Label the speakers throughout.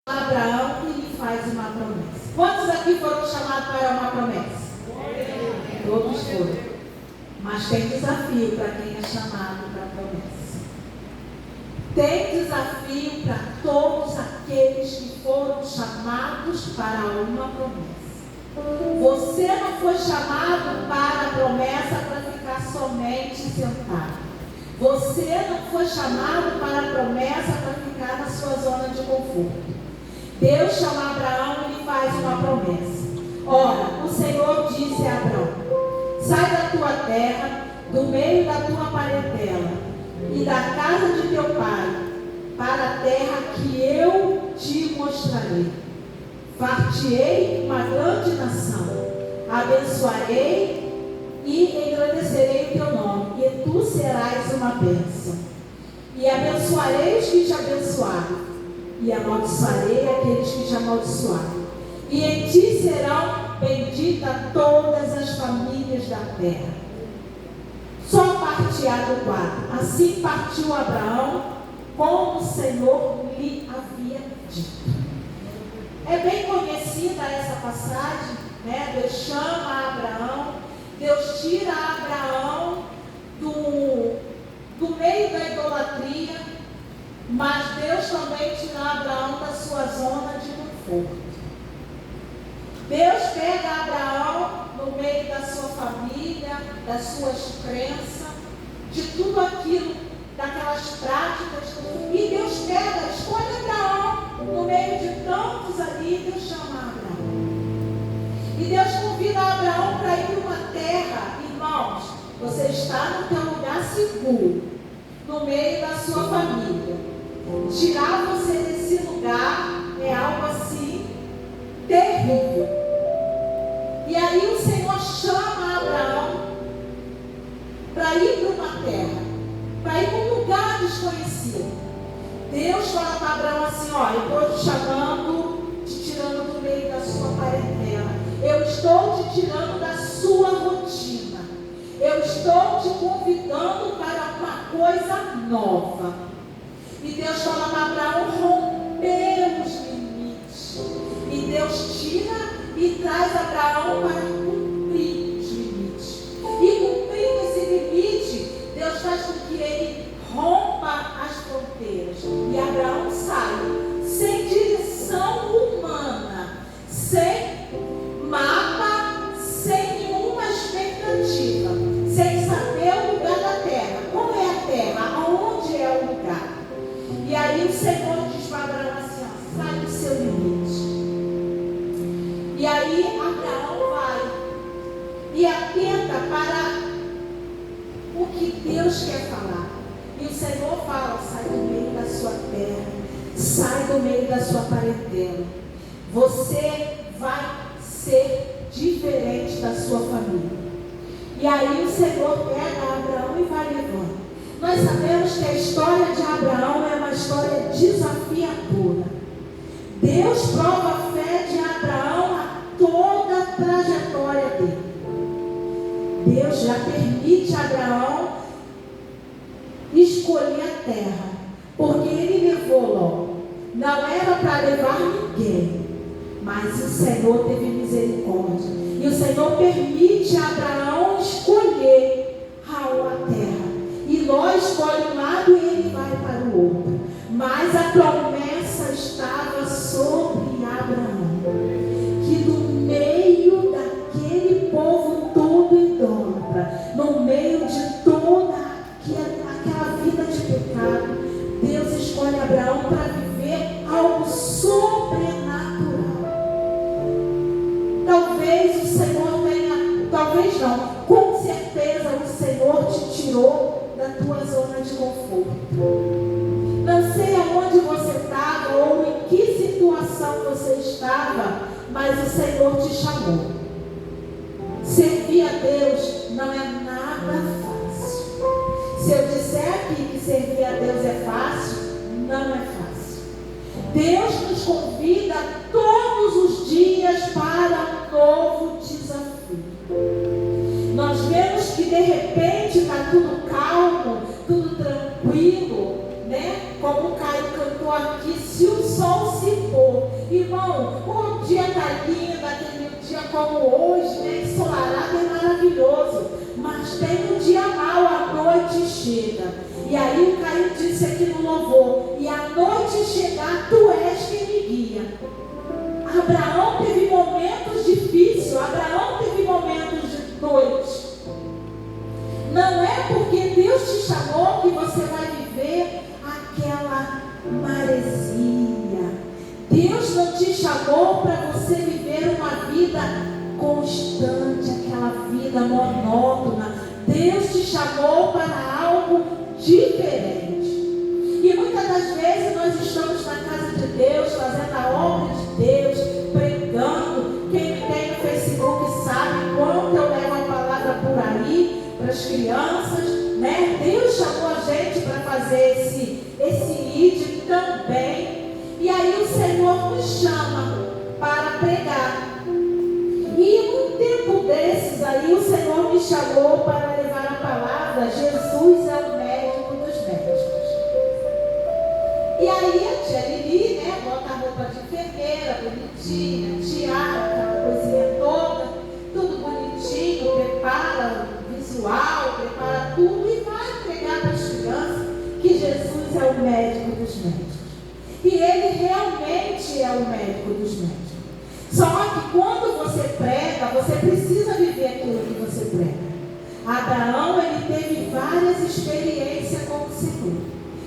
Speaker 1: Abraão e lhe faz uma promessa. Quantos aqui foram chamados para uma promessa? Todos foram. Mas tem desafio para quem é chamado para a promessa. Tem desafio para todos aqueles que foram chamados para uma promessa. Você não foi chamado para a promessa para ficar somente sentado. Você não foi chamado para a promessa para ficar na sua zona de conforto. Deus chama Abraão e lhe faz uma promessa. Ora, o Senhor disse a Abraão: sai da tua terra, do meio da tua parentela e da casa de teu pai, para a terra que eu te mostrarei. Far-te-ei uma grande nação, abençoarei e engrandecerei o teu nome, e tu serás uma bênção. E abençoarei os que te abençoarem, e amaldiçoarei aqueles que te amaldiçoarem. E em ti serão benditas todas as famílias da terra. Só partirá do 4. Assim partiu Abraão, como o Senhor lhe havia dito. É bem conhecida essa passagem, né? Deus chama Abraão, Deus tira Abraão do meio da idolatria, mas Deus também tira Abraão da sua zona de conforto. Deus pega Abraão no meio da sua família, das suas crenças, de tudo aquilo, daquelas práticas, e Deus pega, escolhe Abraão no meio de tantos ali. Deus chama Abraão, e Deus convida Abraão para ir para uma terra. Irmãos, você está no teu lugar seguro, no meio da sua família. Tirar você desse lugar é algo assim terrível. E aí o Senhor chama Abraão para ir para uma terra, para ir para um lugar desconhecido. Deus fala para Abraão assim: olha, eu estou te chamando, te tirando do meio da sua parentela. Eu estou te tirando da sua rotina. Eu estou te convidando para uma coisa nova. E Deus fala para Abraão romper os limites. E Deus tira e traz Abraão para cumprir os limites. E cumprindo esse limite, Deus faz com que ele rompa as fronteiras. E Abraão sai sem direção humana, sem mapa, sem nenhuma expectativa, sem saber o lugar da terra. Como é a terra? Aonde é o lugar? E aí o Senhor diz para Abraão assim: ó, sai do seu limite. E aí Abraão vai e atenta para o que Deus quer falar. E o Senhor fala: sai do meio da sua terra, sai do meio da sua parentela. Você vai ser diferente da sua família. E aí o Senhor pega Abraão e vai levando. Nós sabemos que a história de Abraão é uma história desafiadora. Deus prova a fé de Abraão a toda a trajetória dele. Deus já permite a Abraão escolher a terra, porque ele levou logo. Não era para levar ninguém, mas o Senhor teve misericórdia. E o Senhor permite a Abraão escolher a terra. E Ló escolhe um lado e ele vai para o outro. Mas a promessa estava sobre Abraão, que no meio daquele povo todo idólatra, no meio de toda aquela vida de pecado, Deus escolhe Abraão para viver algo sobrenatural. Talvez o Senhor tenha, talvez não, com certeza o Senhor te tirou da tua zona de conforto. Não sei aonde você estava ou em que situação você estava, mas o Senhor te chamou. Servir a Deus não é nada fácil. Se eu disser aqui que servir a Deus é fácil, não é fácil. Deus nos convida todos os dias para um novo desafio. Nós vemos que de repente está tudo calmo, tudo tranquilo, né? Como o Caio cantou aqui, se o sol se pôr, dia está lindo, aquele dia como hoje, né? Ensolarado é maravilhoso. Mas tem um dia mau, a noite chega. E aí o Caio disse aqui no louvor: e a noite chegar, tu és quem me guia. Abraão teve momentos difíceis, Abraão teve momentos de noite. Não é porque Deus te chamou que você vai viver aquela maresia. Deus não te chamou para você viver uma vida constante, aquela vida monótona. Deus te chamou para algo diferente. E muitas das vezes nós estamos na casa de Deus, fazendo a obra de Deus, pregando. Quem me tem no Facebook sabe quanto eu levo a palavra por aí para as crianças, né? Deus chamou a gente para fazer esse lead também. E aí o Senhor nos chama para pregar. E num tempo desses aí, o Senhor me chamou para levar a palavra: Jesus é o médico dos médicos. E aí a tia Lili, né, bota a roupa de enfermeira, bonitinha, tiara, aquela coisinha toda, tudo bonitinho, prepara o visual, prepara tudo e vai pregar para as crianças que Jesus é o médico dos médicos. E ele realmente é o médico dos médicos. Só que quando você prega, você precisa viver aquilo que você prega. Abraão, ele teve várias experiências com o Senhor.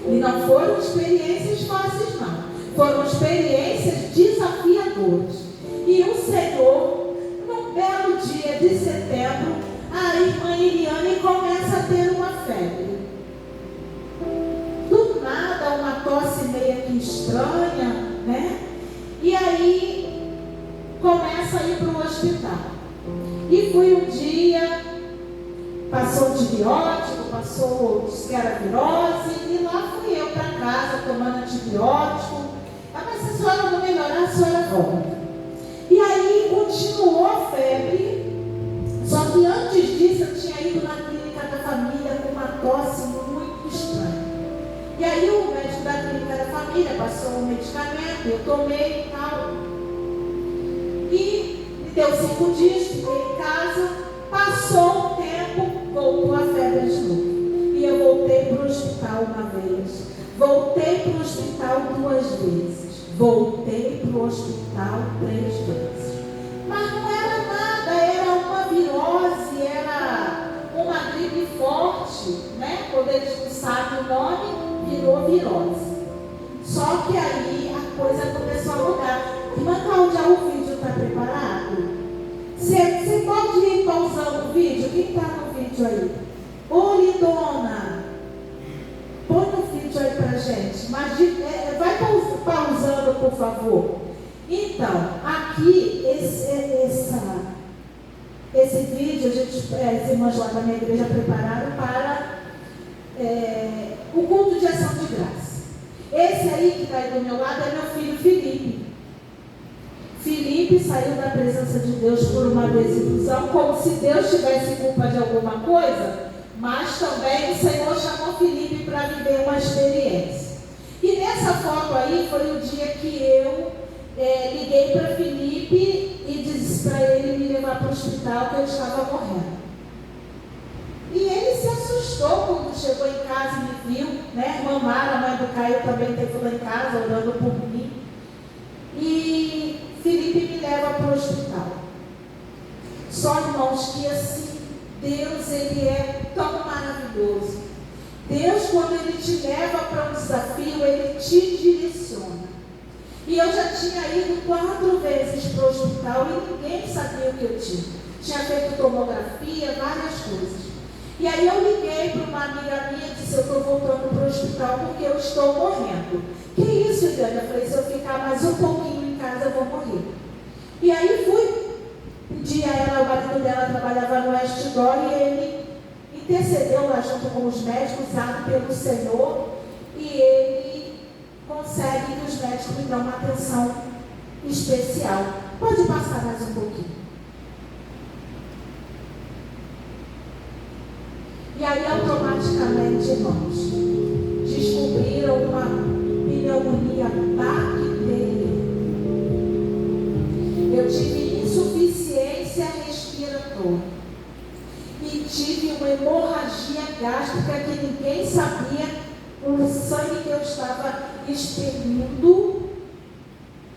Speaker 1: E não foram experiências fáceis, não. Foram experiências desafiadoras. E o Senhor, num belo dia de setembro, a irmã Iriane começa a ter uma febre. Do nada, uma tosse meio que estranha, né? E aí, começa a ir para o hospital. E fui um dia, passou antibiótico, disse que era virose, e lá fui eu para casa tomando antibiótico. Mas se a senhora não melhorar, a senhora volta. E aí continuou a febre, só que antes disso eu tinha ido na clínica da família com uma tosse muito estranha. E aí o médico da clínica da família passou um medicamento, eu tomei e tal. E me deu 5 dias, fiquei em casa, passou um tempo, voltou a febre de novo. E eu voltei para o hospital uma vez, voltei para o hospital 2 vezes, voltei para o hospital 3 vezes. Mas não era nada, era uma virose, era uma gripe forte, né? Quando eles não sabem o nome, virou virose. Só que aí a coisa começou a mudar. Irmã Cláudia, o vídeo está preparado? Você pode ir pausando o vídeo? Quem está no vídeo aí? Ô, Lidona, põe no vídeo aí pra gente. Mas vai pausando, por favor. Então, aqui, esse vídeo, as irmãs lá da minha igreja prepararam para o culto de ação de graça. Esse aí que está aí do meu lado é meu filho Felipe. Felipe saiu da presença de Deus por uma desilusão, como se Deus tivesse culpa de alguma coisa, mas também o Senhor chamou Felipe para viver uma experiência. E nessa foto aí foi o dia que eu liguei para Felipe e disse para ele me levar para o hospital, que eu estava morrendo. E ele se assustou quando chegou em casa e me viu, né? Mamara, a mãe do Caio, também esteve lá em casa orando por mim. E Felipe me leva para o hospital. Só, irmãos, que assim, Deus, ele é tão maravilhoso. Deus, quando ele te leva para um desafio, ele te direciona. E eu já tinha ido 4 vezes para o hospital e ninguém sabia o que eu tinha. Tinha feito tomografia, várias coisas. E aí eu liguei para uma amiga minha e disse: eu estou voltando para o hospital porque eu estou morrendo. Que isso, Eliane? Eu falei: se eu ficar mais um pouquinho em casa, eu vou morrer. E aí fui. Um dia o marido dela trabalhava no Westdoor e ele intercedeu lá junto com os médicos, usado pelo Senhor, e ele consegue que os médicos me dão uma atenção especial. Pode passar mais um pouquinho. E aí, automaticamente, irmãos, descobriram uma pneumonia bacteriana. toa. E tive uma hemorragia gástrica que ninguém sabia o sangue que eu estava expelindo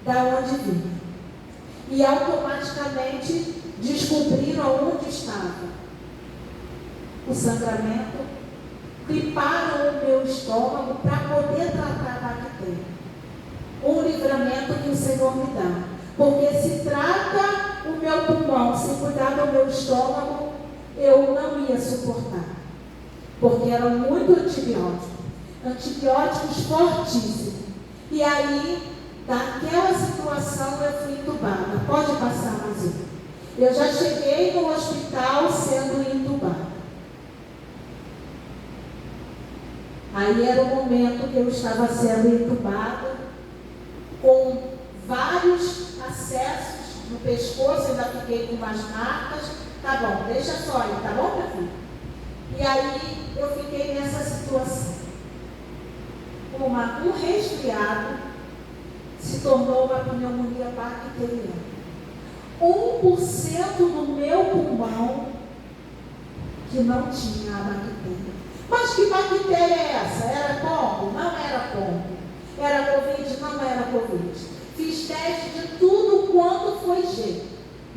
Speaker 1: da onde vinha. E automaticamente descobriram onde estava o sangramento, cliparam o meu estômago para poder tratar a bactéria. Um livramento que o Senhor me dá. Porque se trata o meu pulmão, se cuidar do meu estômago, eu não ia suportar. Porque era muito antibióticos fortíssimos. E aí, daquela situação, eu fui entubada. Pode passar mais um. Eu já cheguei no hospital sendo entubada. Aí era o momento que eu estava sendo entubada, com vários acessos no pescoço, ainda fiquei com umas marcas. Tá bom, deixa só aí, tá bom, meu filho? E aí eu fiquei nessa situação. Um resfriado se tornou uma pneumonia bacteriana. 1% do meu pulmão que não tinha a bactéria. Mas que bactéria é essa? Era pombo? Não era pombo. Era Covid? Não era Covid. Fiz teste de tudo quanto foi jeito.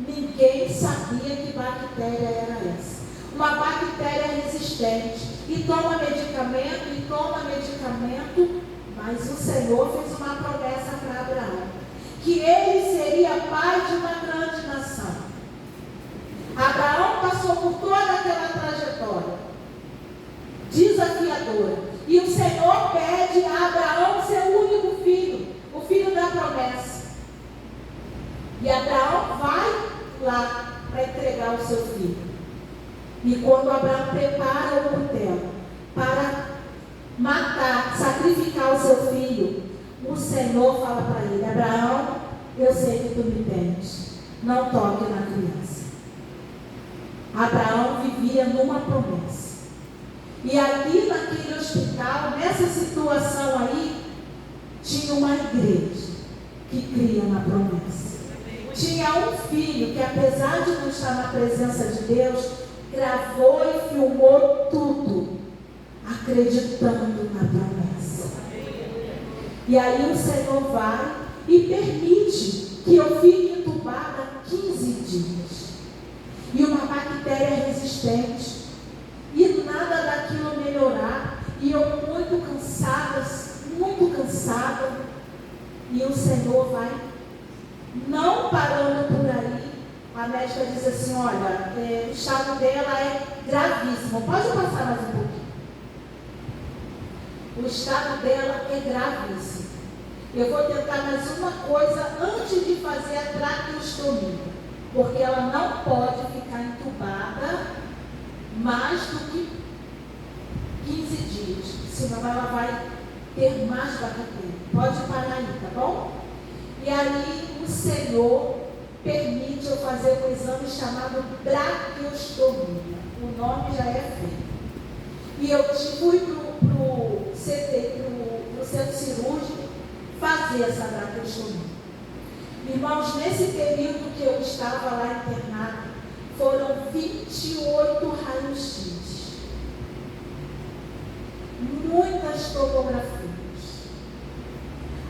Speaker 1: Ninguém sabia que bactéria era essa. Uma bactéria resistente. E toma medicamento, mas o Senhor fez uma promessa para Abraão, que ele seria pai de uma grande nação. Abraão passou por toda aquela trajetória desafiadora. E o Senhor pede a Abraão seu único filho, o filho da promessa. E Abraão vai lá para entregar o seu filho. E quando Abraão prepara o cutelo para matar, sacrificar o seu filho, o Senhor fala para ele: Abraão, eu sei que tu me tens, não toque na criança. Abraão vivia numa promessa. E ali naquele hospital, nessa situação aí, tinha uma igreja que cria na promessa. Tinha um filho que, apesar de não estar na presença de Deus, gravou e filmou tudo, acreditando na promessa. E aí o Senhor vai e permite que eu fique entubada 15 dias. E uma bactéria resistente. E nada daquilo melhorar. E eu muito cansada. E o Senhor vai, não parando por aí. A médica diz assim: olha, o estado dela é gravíssimo. Pode passar mais um pouquinho. O estado dela é gravíssimo. Eu vou tentar mais uma coisa antes de fazer a traqueostomia, porque ela não pode ficar entubada mais do que 15 dias, senão ela vai ter mais bactéria. Pode parar aí, tá bom? E aí o Senhor permite eu fazer um exame chamado braquiostomia. O nome já é feio. E eu fui para o centro cirúrgico fazer essa braquiostomia. Irmãos, nesse período que eu estava lá internada, foram 28 raios-x, muitas tomografias,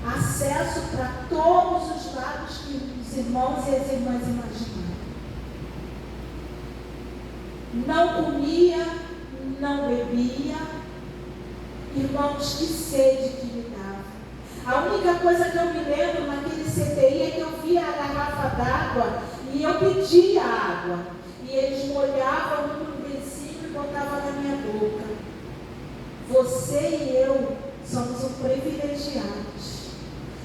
Speaker 1: acesso para todos os lados que os irmãos e as irmãs imaginaram. Não comia, não bebia. Irmãos, que sede que me dava. A única coisa que eu me lembro naquele CTI é que eu via a garrafa d'água e eu pedia água. E eles molhavam no lencinho e botavam na minha boca. Você e eu somos um privilegiados.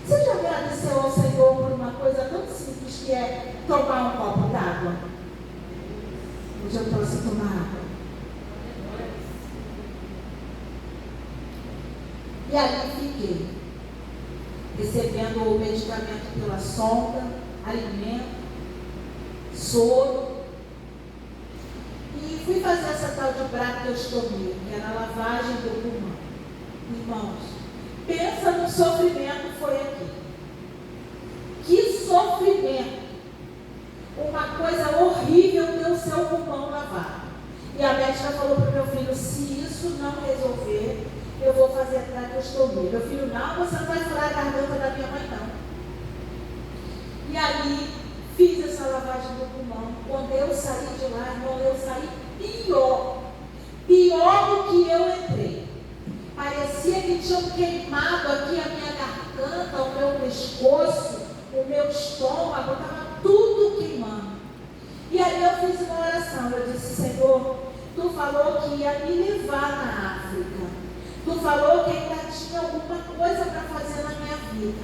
Speaker 1: Você já agradeceu ao Senhor por uma coisa tão simples que é tomar um copo d'água? Hoje eu posso tomar água. E ali fiquei, recebendo o medicamento pela sonda, alimento, soro. E fui fazer essa tal de braquiostomia, que era a lavagem do pulmão. Irmãos, pensa no sofrimento que foi aqui. Que sofrimento! uma coisa horrível ter o seu pulmão lavado. E a médica falou para o meu filho, se isso não resolver, eu vou fazer traqueostomia. Meu filho, não, você não vai furar a garganta da minha mãe, não. E aí, fiz essa lavagem do pulmão. Quando eu saí de lá, irmão, eu saí pior do que eu entrei. Parecia que tinham queimado aqui a minha garganta, o meu pescoço, o meu estômago, estava tudo queimando. E aí eu fiz uma oração, eu disse, Senhor, Tu falou que ia me levar na África. Tu falou que ainda tinha alguma coisa para fazer na minha vida.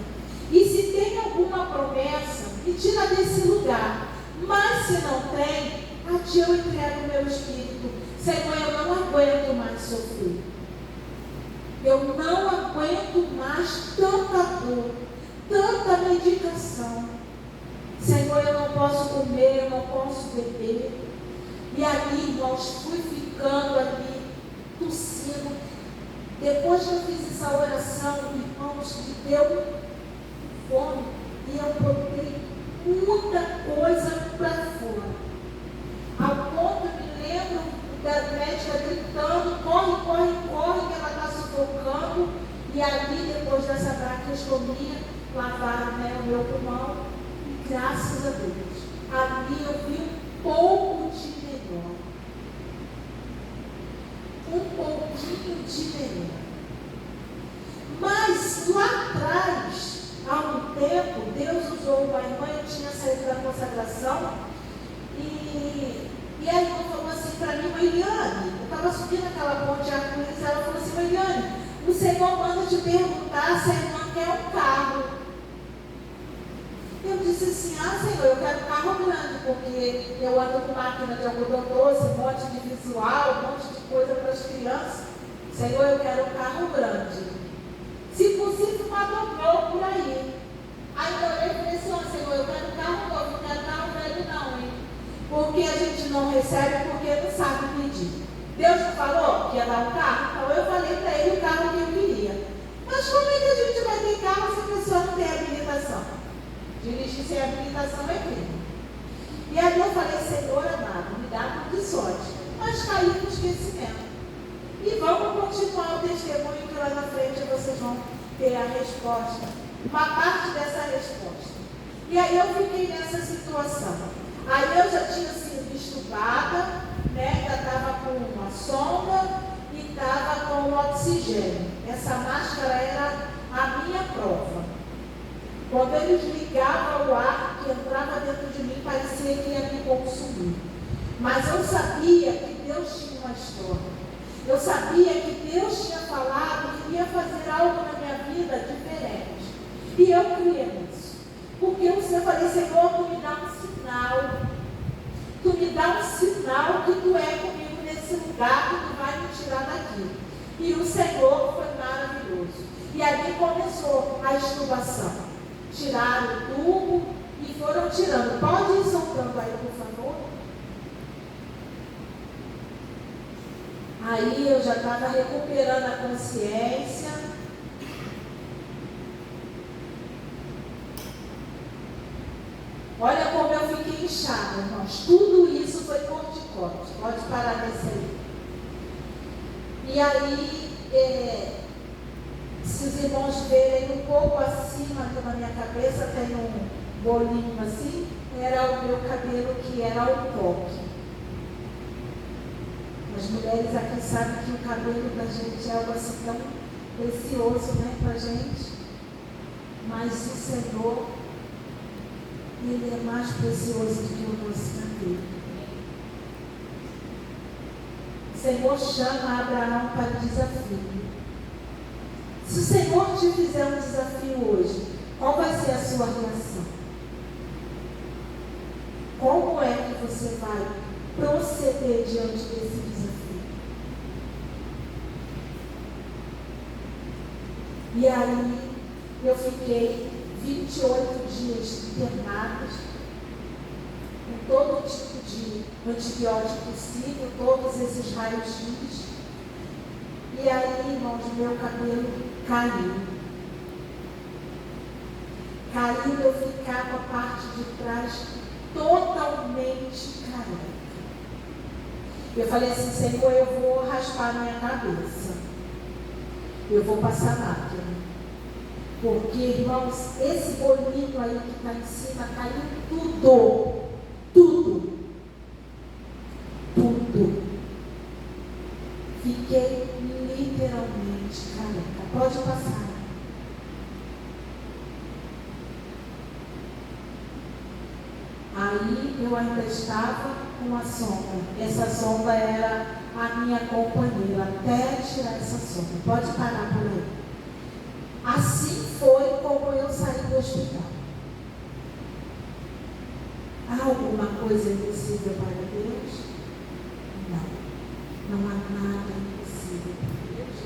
Speaker 1: E se tem alguma promessa, me tira desse lugar. Mas se não tem, a Ti eu entrego o meu espírito. Senhor, eu não aguento mais sofrer. Eu não aguento mais tanta dor, tanta medicação. Senhor, eu não posso comer, eu não posso beber. E ali, irmãos, fui ficando ali, tossindo. Depois que eu fiz essa oração, irmãos, me deu fome. E eu botei muita coisa para fora. Ao ponto, eu me lembro da médica gritando, corre, corre, corre, que ela está sufocando. E ali, depois dessa traqueostomia, lavaram, o meu pulmão. E graças a Deus, ali eu vi um pouco de melhor. Um pouquinho de melhor. Mas lá atrás, há um tempo, Deus usou uma irmã, eu tinha saído da consagração, e a irmã falou assim para mim, Mariane, eu estava subindo aquela ponte de arco-íris, ela falou assim, Mariane, o Senhor manda te perguntar se a irmã quer um carro. Eu disse assim, Senhor, eu quero um carro grande, porque eu ando com máquina de algodão doce, um monte de visual, um monte de coisa para as crianças. Senhor, eu quero um carro grande. Se possível, uma dobrou por aí. Aí eu orei e falei assim, Senhor, eu quero um carro novo, não quero carro velho não, hein? Porque a gente não recebe porque não sabe pedir. Deus não falou que ia dar um carro? Então eu falei para ele o carro que eu queria. Mas como é que a gente vai ter carro se a pessoa não tem habilitação? Dirigir sem habilitação é crime. E aí eu falei, Senhor amado, me dá de sorte. Mas caí no esquecimento. E vamos continuar o testemunho que lá na frente vocês vão ter a resposta. Uma parte dessa resposta. E aí eu fiquei nessa situação. Aí eu já tinha sido estubada, já estava com uma sonda e estava com o oxigênio. Essa máscara era a minha prova. Quando eles ligavam o ar que entrava dentro de mim, parecia que ia me consumir. Mas eu sabia que Deus tinha uma história. Eu sabia que Deus tinha falado que ia fazer algo na minha vida diferente. E eu cria nisso. Porque eu falei, Senhor, Tu me dá um sinal. Tu me dá um sinal que Tu é comigo nesse lugar, que Tu vai me tirar daqui. E o Senhor foi maravilhoso. E ali começou a estubação. Tiraram o tubo e foram tirando. Pode ir soltando aí, por favor. Aí eu já estava recuperando a consciência. Olha como eu fiquei inchada, irmãos. Tudo isso foi corticóide. Pode parar nesse aí. E aí, se os irmãos verem um pouco acima aqui na minha cabeça, tem um bolinho assim, era o meu cabelo que era o coque. As mulheres aqui sabem que o cabelo da gente é algo assim tão precioso, pra gente. Mas o Senhor, Ele é mais precioso do que o nosso cabelo. O Senhor chama Abraão para o desafio. Se o Senhor te fizer um desafio hoje, qual vai ser a sua reação? Como é que você vai proceder diante desse desafio? E aí, eu fiquei 28 dias internados, com todo tipo de antibiótico possível, todos esses raios-x. E aí, irmãos, meu cabelo caiu. Caiu, eu ficava a parte de trás totalmente careca. Eu falei assim, Senhor, eu vou raspar minha cabeça. Eu vou passar máquina. Porque, irmãos, esse bolinho aí que está em cima, caiu tudo. Tudo. Tudo. Fiquei literalmente careca. Pode passar. Aí eu ainda estava com a sombra. Essa sombra era a minha companheira até tirar essa sombra. Pode parar por aí. Assim foi como eu saí do hospital. Há alguma coisa impossível para Deus? Não. Não há nada impossível para Deus.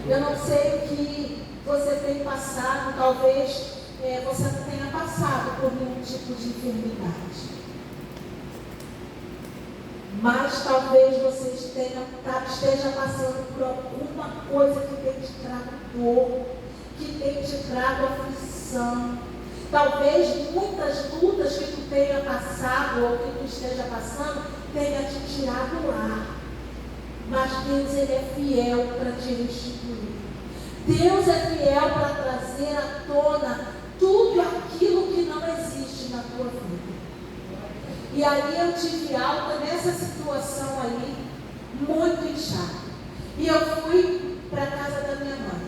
Speaker 1: Eu não sei o que você tem passado, talvez você não tenha passado por nenhum tipo de enfermidade. Mas talvez você esteja passando por alguma coisa que tem te trago dor, que tem te trago aflição. Talvez muitas lutas que tu tenha passado ou que tu esteja passando tenha te tirado o ar. Mas Deus, Ele é fiel para te restituir. Deus é fiel para trazer à tona tudo aquilo que não existe na tua vida. E aí eu tive alta nessa situação aí, muito inchada. E eu fui para a casa da minha mãe.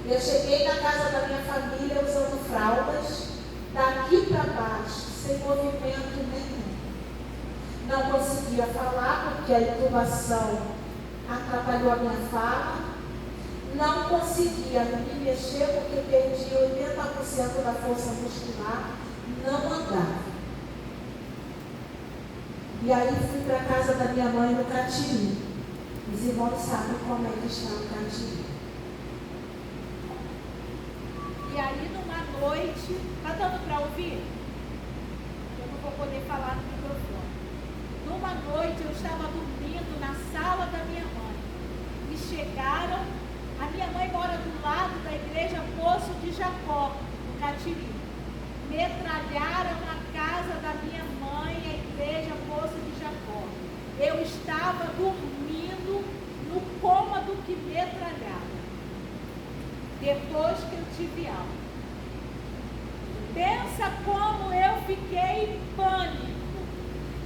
Speaker 1: Eu cheguei na casa da minha família usando fraldas, daqui para baixo, sem movimento nenhum. Não conseguia falar porque a intubação atrapalhou a minha fala. Não conseguia me mexer porque perdi 80% da força muscular. Não andava. E aí fui para a casa da minha mãe no Catiri. Os irmãos sabem como é que está o Catiri.
Speaker 2: E aí numa noite, está dando para ouvir? Eu não vou poder falar no microfone. Numa noite eu estava dormindo na sala da minha mãe. E chegaram, a minha mãe mora do lado da igreja Poço de Jacó, no Catiri. Metralharam na casa da minha mãe a igreja Poço de Jacó. Eu estava dormindo no cômodo que metralharam. Depois que eu tive alta. Pensa como eu fiquei em pânico.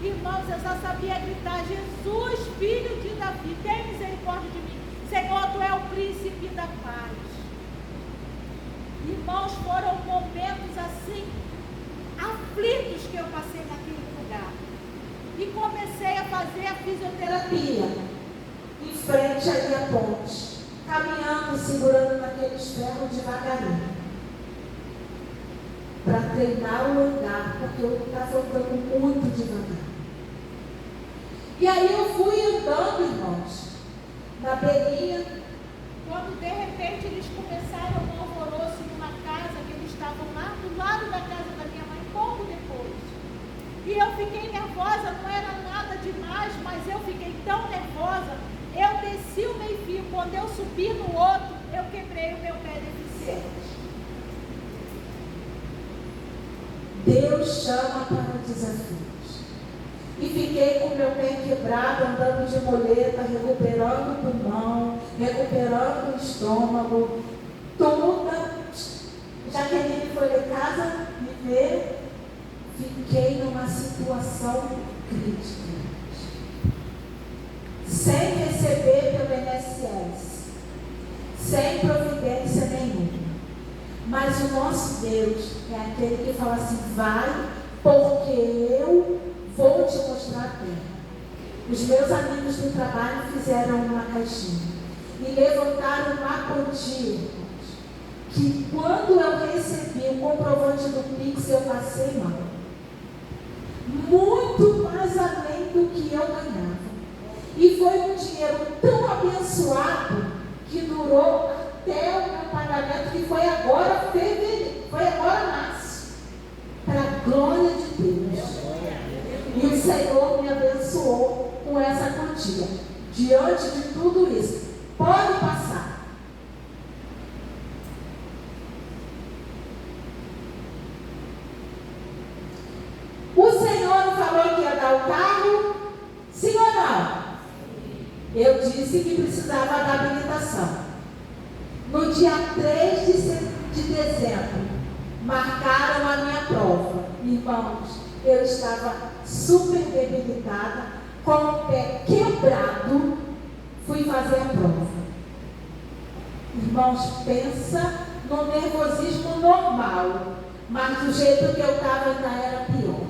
Speaker 2: Irmãos, eu só sabia gritar: Jesus, filho de Davi, tem misericórdia de mim. Senhor, tu é o príncipe da paz. Irmãos, foram momentos assim, aflitos que eu passei naquele lugar. E comecei a fazer a fisioterapia.
Speaker 1: Em frente ali à ponte. Caminhando, segurando naqueles ferros devagarinho. Para treinar o andar, porque eu estava andando muito devagar. E aí eu fui andando, irmãos, na beirinha,
Speaker 2: quando de repente eles começaram um alvoroço numa casa que eles estavam lá do lado da casa da minha mãe, pouco depois. E eu fiquei nervosa, não era nada demais, mas eu fiquei tão nervosa, eu desci o meio-fio, quando eu subi no outro, eu quebrei o meu pé deficiente.
Speaker 1: Deus chama para desafios. E fiquei com meu pé quebrado, andando de muleta, recuperando o pulmão, recuperando o estômago. Jaqueline foi lá em casa me ver. Fiquei numa situação crítica. Sem receber pelo INSS. Sem providência nenhuma. Mas o nosso Deus é aquele que fala assim: vai, porque eu vou te mostrar a terra. Os meus amigos do trabalho fizeram uma caixinha e levantaram uma quantia, que quando eu recebi o comprovante do Pix, eu passei mal. Muito mais além do que eu ganhava. E foi um dinheiro tão abençoado que durou até o meu pagamento, que foi agora fevereiro, foi agora março. Para a glória de Deus. E o Senhor me abençoou com essa quantia. Diante de tudo isso, pode passar. O Senhor pegar o carro? Sim ou não? Eu disse que precisava da habilitação. No dia 3 de dezembro, marcaram a minha prova. Irmãos, eu estava super debilitada, com o pé quebrado, fui fazer a prova. Irmãos, pensa no nervosismo normal, mas do jeito que eu estava ainda era pior.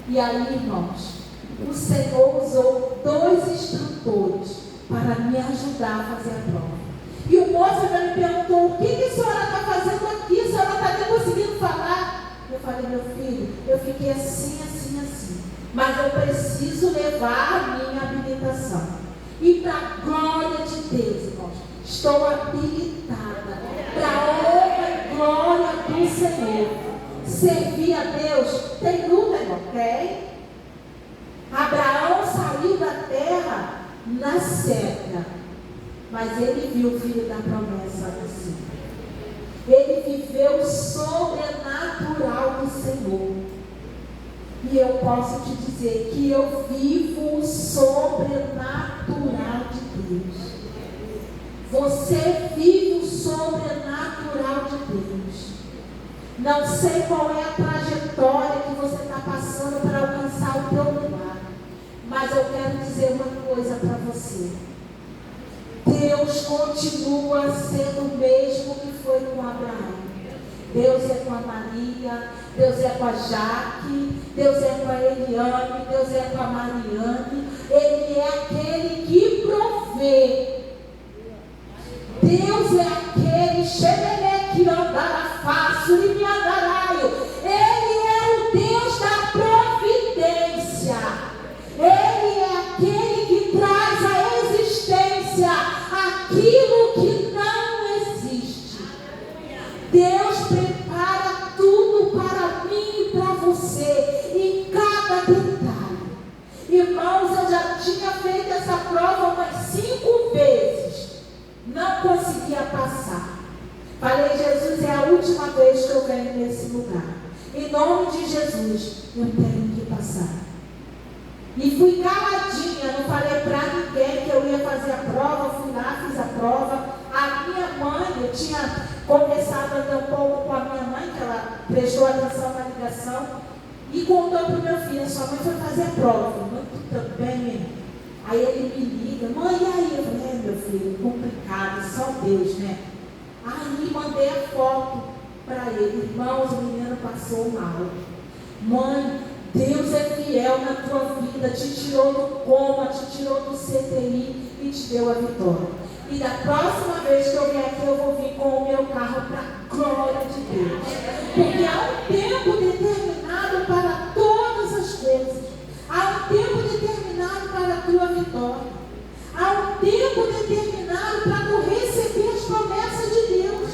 Speaker 1: E aí, irmãos, o Senhor usou 2 instrutores para me ajudar a fazer a prova. E o moço me perguntou: o que a senhora está fazendo aqui? A senhora está nem conseguindo falar? Eu falei: meu filho, eu fiquei assim, assim, assim, mas eu preciso levar a minha habilitação. E para a glória de Deus, irmãos, estou habilitada para a honra e glória do Senhor. Servir a Deus tem luta, irmão, tem? Abraão saiu da terra na seca, mas ele viu o filho da promessa assim. Ele viveu o sobrenatural do Senhor. E eu posso te dizer que eu vivo o sobrenatural de Deus. Você vive o sobrenatural de Deus. Não sei qual é a trajetória que você está passando para alcançar o teu lugar, mas eu quero dizer uma coisa para você. Deus continua sendo o mesmo que foi com Abraão. Deus é com a Maria, Deus é com a Jaque, Deus é com a Eliane, Deus é com a Mariane. Ele é aquele que provê. Deus é aquele que andará fácil e me andará. Ele é o Deus da providência. Ele é aquele que traz à existência aquilo que não existe. Deus prepara tudo para mim e para você, em cada detalhe. Irmãos, eu já tinha feito essa prova umas 5 vezes. Não conseguia passar. Falei: Jesus, é a última vez que eu venho nesse lugar. Em nome de Jesus, eu tenho que passar. E fui caladinha, não falei para ninguém que eu ia fazer a prova. Fui lá, fiz a prova. A minha mãe, eu tinha conversado até um pouco com a minha mãe, que ela prestou atenção na ligação, e contou para o meu filho: sua mãe foi fazer a prova. Mãe, tu também. Aí ele me liga: mãe, e aí? Eu falei: meu filho, complicado, só Deus, né? Aí mandei a foto para ele. Irmãos, o menino passou mal. Mãe, Deus é fiel na tua vida, te tirou do coma, te tirou do CTI e te deu a vitória. E da próxima vez que eu vier aqui, eu vou vir com o meu carro para a glória de Deus. Porque há um tempo determinado para todas as coisas. Há um tempo determinado para a tua vitória. Há um tempo determinado para tu receber as promessas de Deus.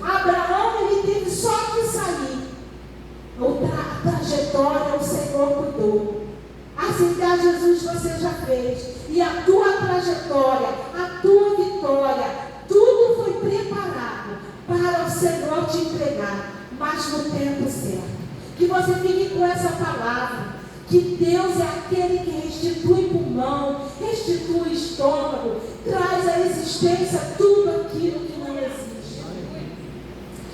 Speaker 1: Abraão, ele teve só que sair. A trajetória o Senhor cuidou. Aceitar Jesus você já fez. E a tua trajetória, a tua vitória, tudo foi preparado para o Senhor te entregar, mas no tempo certo. Que você fique com essa palavra. Que Deus é aquele que restitui pulmão, restitui estômago, traz à existência tudo aquilo que não existe.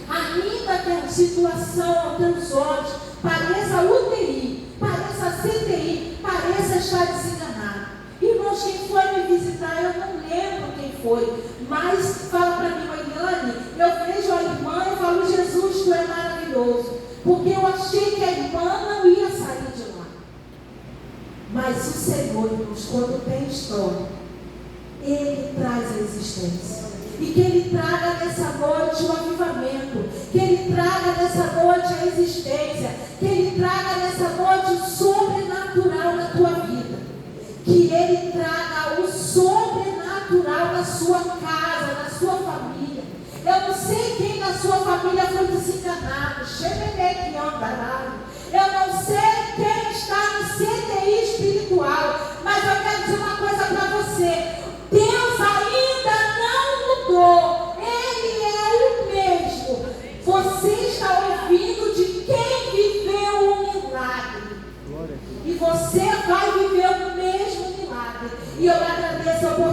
Speaker 1: Ainda que a situação aos teus olhos pareça UTI, pareça CTI, pareça estar desenganado. Irmãos, quem foi me visitar, eu não lembro quem foi, mas fala para mim: Eliane, eu vejo a irmã e falo: Jesus, tu é maravilhoso, porque eu achei que a irmã não ia sair de lá. Mas o Senhor, irmãos, quando tem história, Ele traz a existência. E que Ele traga nessa noite o avivamento. Que Ele traga nessa noite a existência. Que Ele traga nessa noite o sobrenatural na tua vida. Que Ele traga o sobrenatural na sua casa, na sua família. Eu não sei quem na sua família foi desenganado. Eu não sei quem está no CTI espiritual, mas eu quero dizer uma coisa para você: Deus ainda não mudou, Ele é o mesmo. Você está ouvindo de quem viveu um milagre, e você vai viver o mesmo milagre. E eu agradeço a oportunidade